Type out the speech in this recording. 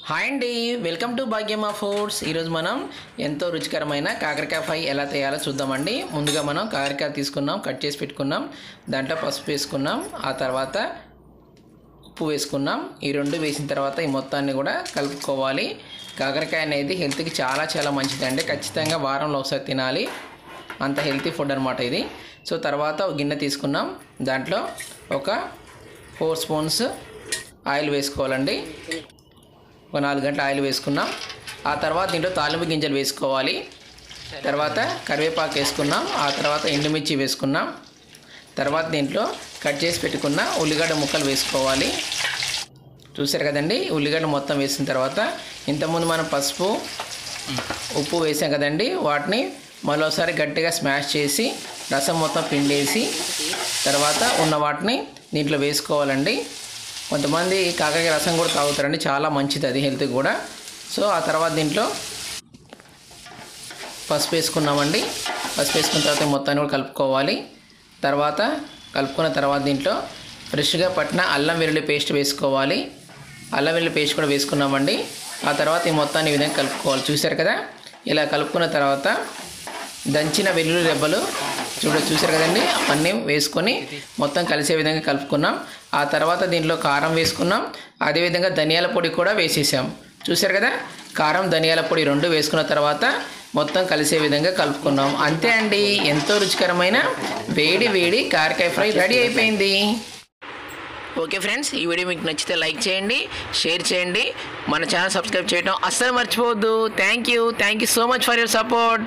Hi అండి, welcome to భాగ్యమా foods. ఈరోజు మనం ఎంతో రుచికరమైన కాకరకాయ ఫ్రై ఎలా చేయాలో చూద్దామండి. ముందుగా మనం కాకరకాయ తీసుకున్నాం, కట్ చేసి పెట్టుకున్నాం. దాంట్లో పసుపు వేసుకున్నాం, ఆ తర్వాత ఉప్పు వేసుకున్నాం. ఈ రెండు వేసిన తర్వాత ఈ మొత్తాన్ని కూడా కలుపుకోవాలి. కాకరకాయ అనేది హెల్త్కి చాలా మంచిదండి. ఖచ్చితంగా వారంలో ఒకసారి తినాలి, అంత హెల్తీ ఫుడ్ అనమాట ఇది. సో తర్వాత ఒక గిన్నె తీసుకున్నాం, దాంట్లో ఒక 4 స్పూన్స్ ఆయిల్ వేసుకోవాలండి. ఒక 4 గంటల ఆయిల్ వేసుకున్నాం. ఆ తర్వాత దీంట్లో తాలింపు గింజలు వేసుకోవాలి. తర్వాత కరివేపాకు వేసుకున్నాం. ఆ తర్వాత ఎండుమిర్చి వేసుకున్నాం. తర్వాత దీంట్లో కట్ చేసి పెట్టుకున్న ఉల్లిగడ్డ ముక్కలు వేసుకోవాలి. చూసారు కదండి, ఉల్లిగడ్డ మొత్తం వేసిన తర్వాత ఇంతకుముందు మనం పసుపు ఉప్పు వేసాం కదండి, వాటిని మరోసారి గట్టిగా స్మాష్ చేసి రసం మొత్తం పిండేసి తర్వాత ఉన్న వాటిని దీంట్లో వేసుకోవాలండి. కొంతమంది కాకరకాయ రసం కూడా తాగుతారండి, చాలా మంచిది అది హెల్త్కి కూడా. సో ఆ తర్వాత దీంట్లో పసుపు వేసుకున్నామండి. పసుపు వేసుకున్న తర్వాత మొత్తాన్ని కూడా కలుపుకోవాలి. తర్వాత కలుపుకున్న తర్వాత దీంట్లో ఫ్రెష్గా పట్టిన అల్లం వెల్లుల్లి పేస్ట్ వేసుకోవాలి. అల్లం వెల్లుల్లి పేస్ట్ కూడా వేసుకున్నామండి. ఆ తర్వాత ఈ మొత్తాన్ని ఈ విధంగా కలుపుకోవాలి. చూశారు కదా, ఇలా కలుపుకున్న తర్వాత దంచిన వెల్లుల్లి రెబ్బలు చూసారు కదండి, అవన్నీ వేసుకొని మొత్తం కలిసే విధంగా కలుపుకున్నాం. ఆ తర్వాత దీంట్లో కారం వేసుకున్నాం, అదేవిధంగా ధనియాల పొడి కూడా వేసేసాం. చూసారు కదా, కారం ధనియాల పొడి 2 వేసుకున్న తర్వాత మొత్తం కలిసే విధంగా కలుపుకున్నాం. అంతే అండి, ఎంతో రుచికరమైన వేడి కాకరకాయ ఫ్రై రెడీ అయిపోయింది. ఓకే ఫ్రెండ్స్, ఈ వీడియో మీకు నచ్చితే లైక్ చేయండి, షేర్ చేయండి, మన ఛానల్ సబ్స్క్రైబ్ చేయడం అస్సలు మర్చిపోవద్దు. Thank you so much for your support.